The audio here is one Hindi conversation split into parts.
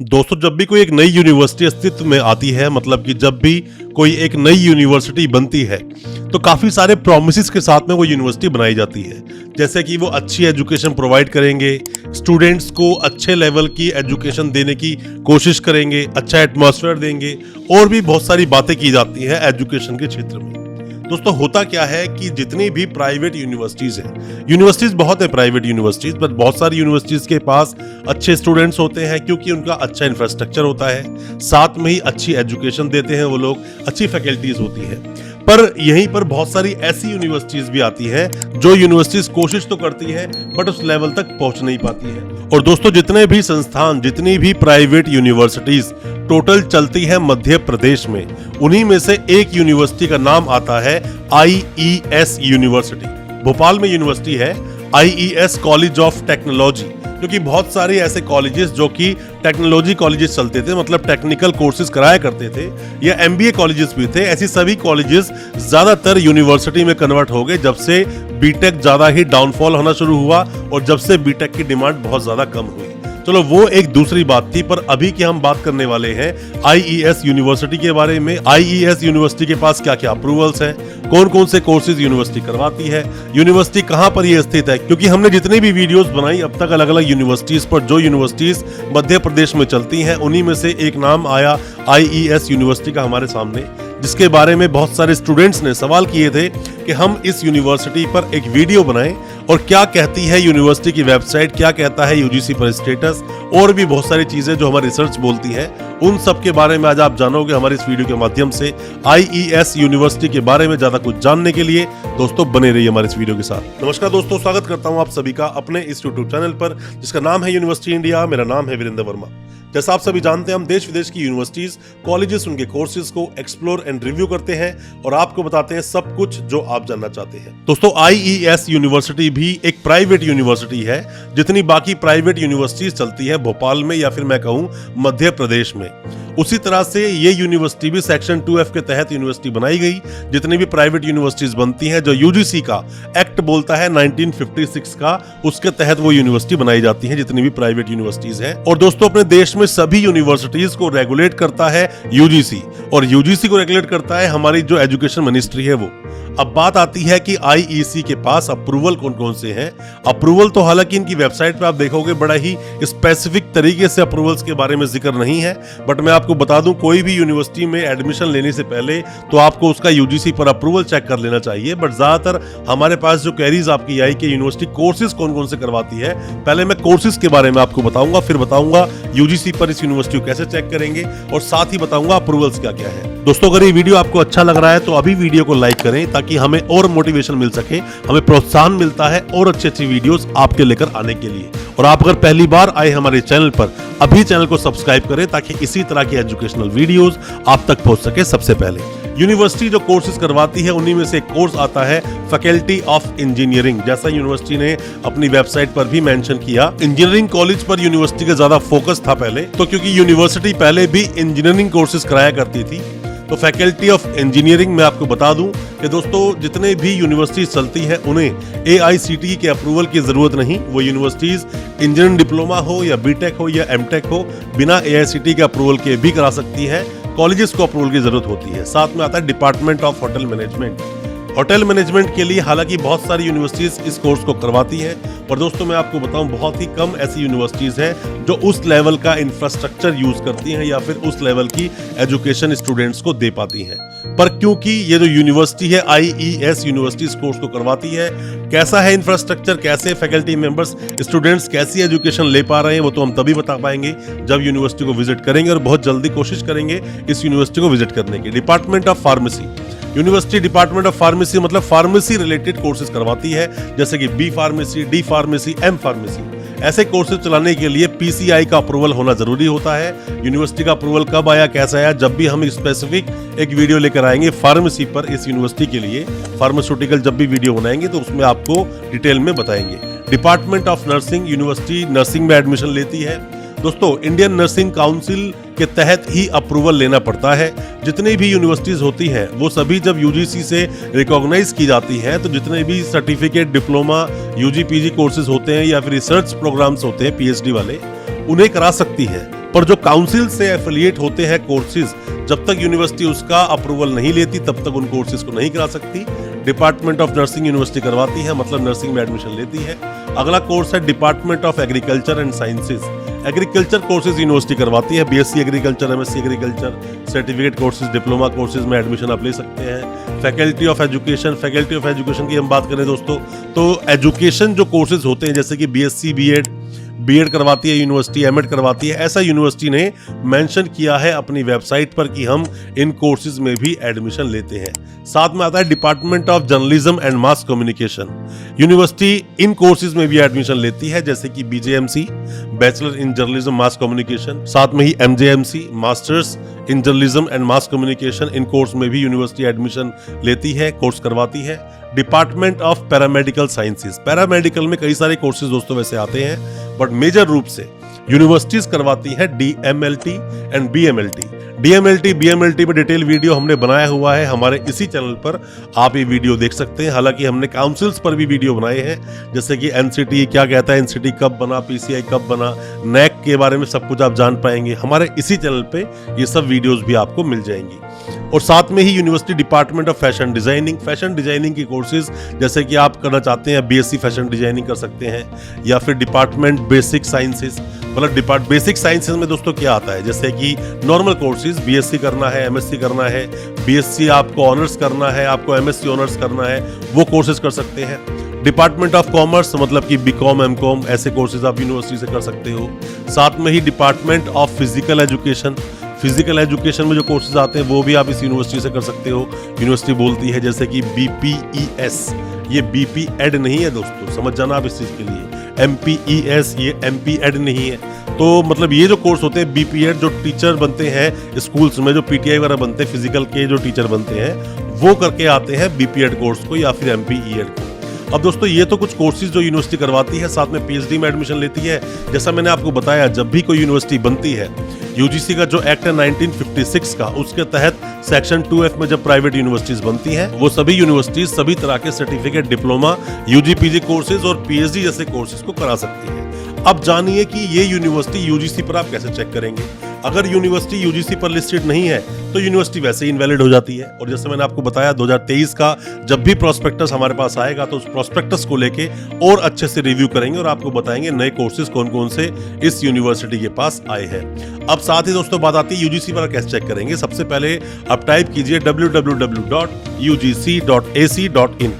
दोस्तों, जब भी कोई एक नई यूनिवर्सिटी अस्तित्व में आती है, मतलब कि जब भी कोई एक नई यूनिवर्सिटी बनती है, तो काफ़ी सारे प्रॉमिसेस के साथ में वो यूनिवर्सिटी बनाई जाती है। जैसे कि वो अच्छी एजुकेशन प्रोवाइड करेंगे, स्टूडेंट्स को अच्छे लेवल की एजुकेशन देने की कोशिश करेंगे, अच्छा एटमॉस्फेयर देंगे और भी बहुत सारी बातें की जाती हैं एजुकेशन के क्षेत्र में। दोस्तों, होता क्या है कि जितनी भी प्राइवेट यूनिवर्सिटीज़ हैं, यूनिवर्सिटीज़ बहुत है प्राइवेट यूनिवर्सिटीज़, बट बहुत सारी यूनिवर्सिटीज़ के पास अच्छे स्टूडेंट्स होते हैं क्योंकि उनका अच्छा इंफ्रास्ट्रक्चर होता है, साथ में ही अच्छी एजुकेशन देते हैं वो लोग, अच्छी फैकल्टीज़ होती है। पर यहीं पर बहुत सारी ऐसी यूनिवर्सिटीज़ भी आती हैं जो यूनिवर्सिटीज़ कोशिश तो करती हैं बट उस लेवल तक पहुंच नहीं पाती है। और दोस्तों, जितने भी संस्थान, जितनी भी प्राइवेट यूनिवर्सिटीज़ टोटल चलती है मध्य प्रदेश में, उन्हीं में से एक यूनिवर्सिटी का नाम आता है IES यूनिवर्सिटी। भोपाल में यूनिवर्सिटी है IES कॉलेज ऑफ टेक्नोलॉजी, क्योंकि बहुत सारे ऐसे कॉलेजेस जो कि टेक्नोलॉजी कॉलेजेस चलते थे, मतलब टेक्निकल कोर्सेज कराया करते थे, या MBA कॉलेजेस भी थे, ऐसी सभी कॉलेजेस ज्यादातर यूनिवर्सिटी में कन्वर्ट हो गए जब से बीटेक ज्यादा ही डाउनफॉल होना शुरू हुआ और जब से बीटेक की डिमांड बहुत ज्यादा कम हुई। चलो, वो एक दूसरी बात थी, पर अभी की हम बात करने वाले हैं IES यूनिवर्सिटी के बारे में। IES यूनिवर्सिटी के पास क्या क्या अप्रूवल्स हैं, कौन कौन से कोर्सेज यूनिवर्सिटी करवाती है, यूनिवर्सिटी कहां पर ये स्थित है, क्योंकि हमने जितनी भी वीडियोस बनाई अब तक अलग अलग यूनिवर्सिटीज पर, जो यूनिवर्सिटीज मध्य प्रदेश में चलती हैं, उन्हीं में से एक नाम आया IES यूनिवर्सिटी का हमारे सामने, जिसके बारे में बहुत सारे स्टूडेंट्स ने सवाल किए थे कि हम इस यूनिवर्सिटी पर एक वीडियो बनाएं और क्या कहती है यूनिवर्सिटी की वेबसाइट, क्या कहता है UGC पर स्टेटस, और भी बहुत सारी चीजें जो हमारी रिसर्च बोलती है, उन सब के बारे में आज आप जानोगे हमारे इस वीडियो के माध्यम से। IES यूनिवर्सिटी के बारे में ज्यादा कुछ जानने के लिए दोस्तों बने रहिए हमारे इस वीडियो के साथ। नमस्कार दोस्तों, स्वागत करता हूं आप सभी का अपने इस YouTube चैनल पर जिसका नाम है यूनिवर्सिटी इंडिया। मेरा नाम है वीरेंद्र वर्मा। जैसा आप सभी जानते हैं, हम देश विदेश की यूनिवर्सिटीज, कॉलेजेस, उनके कोर्सेज को एक्सप्लोर एंड रिव्यू करते हैं और आपको बताते हैं सब कुछ जो आप जानना चाहते हैं। दोस्तों, IES यूनिवर्सिटी भी एक प्राइवेट यूनिवर्सिटी है, जितनी बाकी प्राइवेट यूनिवर्सिटीज चलती है भोपाल में या फिर मैं कहूं मध्य प्रदेश में, उसी तरह से ये यूनिवर्सिटी भी सेक्शन 2F के तहत यूनिवर्सिटी बनाई गई। जितनी भी प्राइवेट यूनिवर्सिटीज बनती हैं, जो UGC का एक्ट बोलता है 1956 का, उसके तहत वो यूनिवर्सिटी बनाई जाती है, जितनी भी प्राइवेट यूनिवर्सिटीज हैं। और दोस्तों, अपने देश में सभी यूनिवर्सिटीज को रेगुलेट करता है UGC, और UGC को रेगुलेट करता है हमारी जो एजुकेशन मिनिस्ट्री है वो। अब बात आती है कि IEC के पास अप्रूवल कौन कौन से हैं। अप्रूवल तो हालांकि इनकी वेबसाइट पे आप देखोगे बड़ा ही स्पेसिफिक तरीके से अप्रूवल्स के बारे में जिक्र नहीं है, बट मैं आपको बता दूं, कोई भी यूनिवर्सिटी में एडमिशन लेने से पहले तो आपको उसका UGC पर अप्रूवल चेक कर लेना चाहिए। बट ज्यादातर हमारे पास जो क्वेरीज आपकी आई कि यूनिवर्सिटी कोर्सेज कौन कौन से करवाती है, पहले मैं कोर्सेज के बारे में आपको बताऊंगा, फिर बताऊंगा UGC पर इस यूनिवर्सिटी को कैसे चेक करेंगे, और साथ ही बताऊंगा अप्रूवल्स क्या क्या है। दोस्तों, अगर ये वीडियो आपको अच्छा लग रहा है तो अभी वीडियो को लाइक करें ताकि हमें और मोटिवेशन मिल सके, हमें प्रोत्साहन मिलता है और अच्छी अच्छी वीडियोस आपके लेकर आने के लिए। और आप अगर पहली बार आए हमारे चैनल पर, अभी चैनल को सब्सक्राइब करें ताकि इसी तरह की एजुकेशनल वीडियोस आप तक पहुंच सके सबसे पहले। यूनिवर्सिटी जो कोर्सेज करवाती है उन्हीं में से एक कोर्स आता है फैकल्टी ऑफ इंजीनियरिंग। जैसा यूनिवर्सिटी ने अपनी वेबसाइट पर भी मेंशन किया, इंजीनियरिंग कॉलेज पर यूनिवर्सिटी का ज्यादा फोकस था पहले, तो क्योंकि यूनिवर्सिटी पहले भी इंजीनियरिंग कोर्सेज कराया करती थी, तो फैकल्टी ऑफ इंजीनियरिंग में आपको बता दूं कि दोस्तों, जितने भी यूनिवर्सिटीज चलती हैं उन्हें AICTE के अप्रूवल की जरूरत नहीं। वो यूनिवर्सिटीज इंजीनियरिंग डिप्लोमा हो या बीटेक हो या एमटेक हो, बिना AICTE के अप्रूवल के भी करा सकती है। कॉलेजेस को अप्रूवल की जरूरत होती है। साथ में आता है department of hotel management. Hotel management के लिए हालांकि बहुत सारी यूनिवर्सिटीज इस कोर्स को करवाती है, और दोस्तों मैं आपको बताऊं, बहुत ही कम ऐसी यूनिवर्सिटीज हैं जो उस लेवल का इंफ्रास्ट्रक्चर यूज करती हैं या फिर उस लेवल की एजुकेशन स्टूडेंट्स को दे पाती हैं। पर क्योंकि ये जो यूनिवर्सिटी है IES यूनिवर्सिटी इस कोर्स को करवाती है, कैसा है इंफ्रास्ट्रक्चर, कैसे फैकल्टी मेंबर्स, स्टूडेंट्स कैसी एजुकेशन ले पा रहे हैं, वो तो हम तभी बता पाएंगे जब यूनिवर्सिटी को विजिट करेंगे, और बहुत जल्दी कोशिश करेंगे इस यूनिवर्सिटी को विजिट करने की। Department of pharmacy, university department of pharmacy मतलब फार्मेसी रिलेटेड कोर्सेज करवाती है, जैसे कि B pharmacy, D pharmacy, M pharmacy. ऐसे कोर्सेज चलाने के लिए PCI का अप्रूवल होना जरूरी होता है। यूनिवर्सिटी का अप्रूवल कब आया, कैसा आया, जब भी हम स्पेसिफिक एक वीडियो लेकर आएंगे फार्मेसी पर इस यूनिवर्सिटी के लिए, फार्मास्यूटिकल जब भी वीडियो बनाएंगे तो उसमें आपको डिटेल में बताएंगे। Department of nursing, university nursing में एडमिशन लेती है। दोस्तों, इंडियन नर्सिंग काउंसिल के तहत ही अप्रूवल लेना पड़ता है। जितनी भी यूनिवर्सिटीज होती हैं वो सभी जब UGC से रिकॉग्नाइज की जाती हैं, तो जितने भी certificate, diploma, UG PG courses होते हैं या फिर रिसर्च प्रोग्राम्स होते हैं PhD वाले, उन्हें करा सकती है, पर जो काउंसिल से एफिलिएट होते हैं कोर्सेज, जब तक यूनिवर्सिटी उसका अप्रूवल नहीं लेती तब तक उन कोर्सेज को नहीं करा सकती। डिपार्टमेंट ऑफ नर्सिंग यूनिवर्सिटी करवाती है, मतलब नर्सिंग में एडमिशन लेती है। अगला कोर्स है department of agriculture and sciences. Agriculture courses university करवाती है, BSc agriculture, MSc agriculture, certificate courses, diploma courses में एडमिशन आप ले सकते हैं। Faculty of education, faculty of education की हम बात करें दोस्तों, तो एजुकेशन जो कोर्सेज होते हैं जैसे कि बीएससी, बीएड करवाती है यूनिवर्सिटी, एमएड करवाती है, ऐसा यूनिवर्सिटी ने मेंशन किया है अपनी वेबसाइट पर कि हम इन कोर्सेज में भी एडमिशन लेते हैं। साथ में आता है department of journalism and mass communication. University इन कोर्सेज में भी एडमिशन लेती है, जैसे कि BJMC, bachelor in journalism mass communication, साथ में ही MJMC, masters in journalism and mass communication. इन कोर्स में भी यूनिवर्सिटी एडमिशन लेती है, कोर्स करवाती है। Department of paramedical sciences, paramedical में कई सारे कोर्सेज दोस्तों वैसे आते हैं, बट मेजर रूप से यूनिवर्सिटीज करवाती है DMLT and BMLT. DMLT, BMLT पे डिटेल वीडियो हमने बनाया हुआ है हमारे इसी चैनल पर, आप ये वीडियो देख सकते हैं। हालांकि हमने काउंसिल्स पर भी वीडियो बनाए हैं, जैसे कि एनसीटी क्या कहता है, एनसीटी कब बना, पीसीआई कब बना, नैक के बारे में सब कुछ आप जान पाएंगे। हमारे इसी चैनल पे ये सब वीडियोस भी आपको मिल जाएंगी। और साथ में ही university department of fashion designing, fashion designing की कोर्सेज जैसे कि आप करना चाहते हैं बीएससी फैशन डिजाइनिंग कर सकते हैं, या फिर डिपार्टमेंट बेसिक साइंसेज, मतलब बेसिक साइंसेज में दोस्तों क्या आता है, जैसे कि नॉर्मल कोर्सेज, बीएससी करना है, एमएससी करना है, बीएससी आपको ऑनर्स करना है, आपको एमएससी ऑनर्स करना है, वो कोर्सेज कर सकते हैं। डिपार्टमेंट ऑफ कॉमर्स, मतलब कि बीकॉम, एमकॉम, ऐसे कोर्सेज आप यूनिवर्सिटी से कर सकते हो। साथ में ही department of physical education, physical education में जो कोर्सेज आते हैं वो भी आप इस यूनिवर्सिटी से कर सकते हो। यूनिवर्सिटी बोलती है जैसे कि बीपीईएस, ये बीपी एड नहीं है दोस्तों, समझ जाना आप इस चीज के लिए। एमपीईएस, ये एमपी एड नहीं है। तो मतलब ये जो कोर्स होते हैं बीपी एड, जो टीचर बनते हैं स्कूल्स में, जो पीटीआई वगैरह बनते हैं, फिजिकल के जो टीचर बनते हैं वो करके आते हैं बीपी एड कोर्स को या फिर एमपीई एड को। अब दोस्तों ये तो कुछ कोर्सेज जो यूनिवर्सिटी करवाती है, साथ में पीएचडी में एडमिशन लेती है। जैसा मैंने आपको बताया, जब भी कोई यूनिवर्सिटी बनती है, यूजीसी का जो एक्ट है 1956 का, उसके तहत सेक्शन 2F में जब प्राइवेट यूनिवर्सिटीज बनती हैं, वो सभी यूनिवर्सिटीज सभी तरह के certificate, diploma, UG PG courses और पीएचडी जैसे कोर्सेज को करा सकती है। अब जानिए कि ये यूनिवर्सिटी यूजीसी पर आप कैसे चेक करेंगे। अगर यूनिवर्सिटी यूजीसी पर लिस्टेड नहीं है तो यूनिवर्सिटी वैसे ही इनवैलिड हो जाती है। और जैसे मैंने आपको बताया 2023 का जब भी प्रोस्पेक्टस हमारे पास आएगा तो उस प्रोस्पेक्टस को लेके और अच्छे से रिव्यू करेंगे और आपको बताएंगे नए कोर्सेज कौन कौन से इस यूनिवर्सिटी के पास आए हैं। अब साथ ही दोस्तों बात आती है यूजीसी पर कैसे चेक करेंगे। सबसे पहले आप टाइप कीजिए www.ugc.ac.in।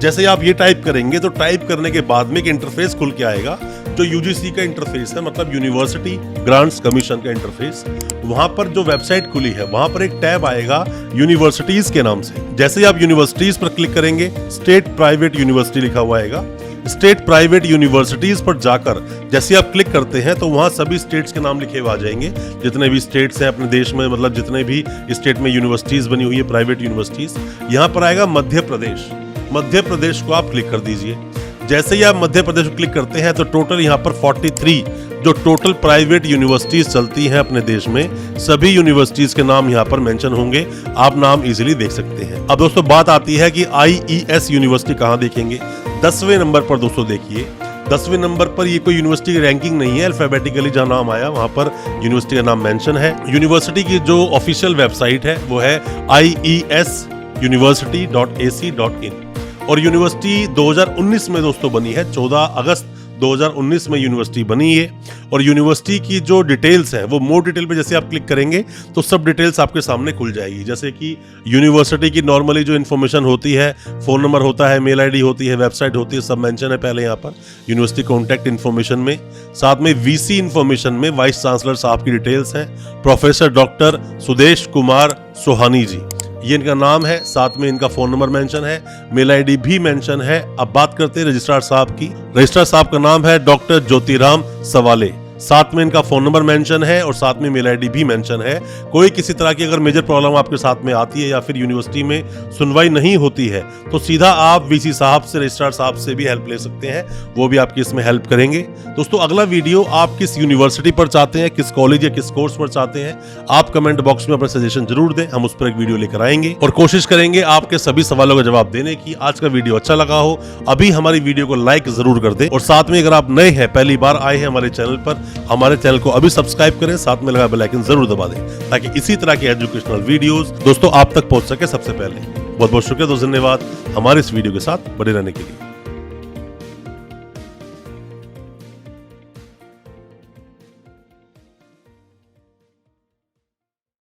जैसे आप ये टाइप करेंगे तो टाइप करने के बाद में एक इंटरफेस खुल के आएगा जो यूजीसी का इंटरफेस है, मतलब यूनिवर्सिटी ग्रांट्स कमीशन का इंटरफेस। वहां पर जो वेबसाइट खुली है वहां पर एक टैब आएगा यूनिवर्सिटीज के नाम से। जैसे ही आप यूनिवर्सिटीज पर क्लिक करेंगे, स्टेट प्राइवेट यूनिवर्सिटी लिखा हुआ आएगा। स्टेट प्राइवेट यूनिवर्सिटीज पर जाकर जैसे आप क्लिक करते हैं तो वहां सभी स्टेट्स के नाम लिखे हुए आ जाएंगे, जितने भी स्टेट्स हैं अपने देश में, मतलब जितने भी स्टेट में यूनिवर्सिटीज बनी हुई है प्राइवेट यूनिवर्सिटीज। यहाँ पर आएगा मध्य प्रदेश, मध्य प्रदेश को आप क्लिक कर दीजिए। जैसे ही आप मध्य प्रदेश को क्लिक करते हैं तो टोटल यहाँ पर 43 जो टोटल प्राइवेट यूनिवर्सिटीज चलती हैं अपने देश में, सभी यूनिवर्सिटीज के नाम यहाँ पर मेंशन होंगे, आप नाम इजीली देख सकते हैं। अब दोस्तों बात आती है कि आईईएस यूनिवर्सिटी कहाँ देखेंगे। 10वें नंबर पर दोस्तों देखिए, 10वें नंबर पर ये कोई यूनिवर्सिटी की रैंकिंग नहीं है, अल्फाबेटिकली जहाँ नाम आया वहाँ पर यूनिवर्सिटी का नाम मेंशन है। यूनिवर्सिटी की जो ऑफिशियल वेबसाइट है वो है iesuniversity.ac.in और यूनिवर्सिटी 2019 में दोस्तों बनी है, 14 अगस्त 2019 में यूनिवर्सिटी बनी है। और यूनिवर्सिटी की जो डिटेल्स हैं वो मोर डिटेल पे जैसे आप क्लिक करेंगे तो सब डिटेल्स आपके सामने खुल जाएगी। जैसे कि यूनिवर्सिटी की नॉर्मली जो इन्फॉर्मेशन होती है, फोन नंबर होता है, मेल आईडी होती है, वेबसाइट होती है, सब मेंशन है पहले यहाँ पर यूनिवर्सिटी कॉन्टैक्ट इन्फॉर्मेशन में। साथ में वीसी इन्फॉर्मेशन में वाइस चांसलर साहब की डिटेल्स हैं, प्रोफेसर डॉक्टर सुदेश कुमार सोहानी जी, ये इनका नाम है। साथ में इनका फोन नंबर मेंशन है, मेल आईडी भी मेंशन है। अब बात करते हैं रजिस्ट्रार साहब की। रजिस्ट्रार साहब का नाम है डॉक्टर ज्योतिराम सवाले, साथ में इनका फोन नंबर मेंशन है और साथ में मेल आईडी भी मेंशन है। कोई किसी तरह की अगर मेजर प्रॉब्लम आपके साथ में आती है या फिर यूनिवर्सिटी में सुनवाई नहीं होती है तो सीधा आप वीसी साहब से, रजिस्ट्रार साहब से भी हेल्प ले सकते हैं, वो भी आपकी इसमें हेल्प करेंगे। दोस्तों अगला वीडियो आप किस यूनिवर्सिटी पर चाहते हैं, किस कॉलेज या किस कोर्स पर चाहते हैं, आप कमेंट बॉक्स में अपना सजेशन जरूर दें, हम उस पर एक वीडियो लेकर आएंगे और कोशिश करेंगे आपके सभी सवालों का जवाब देने की। आज का वीडियो अच्छा लगा हो अभी हमारी वीडियो को लाइक जरूर कर दें और साथ में अगर आप नए हैं, पहली बार आए हैं हमारे चैनल पर, हमारे चैनल को अभी सब्सक्राइब करें, साथ में लगा बेल आइकन जरूर दबा दें ताकि इसी तरह की एजुकेशनल वीडियोस दोस्तों आप तक पहुंच सके सबसे पहले। बहुत बहुत शुक्रिया दोस्तों, धन्यवाद हमारे इस वीडियो के साथ बने रहने के लिए।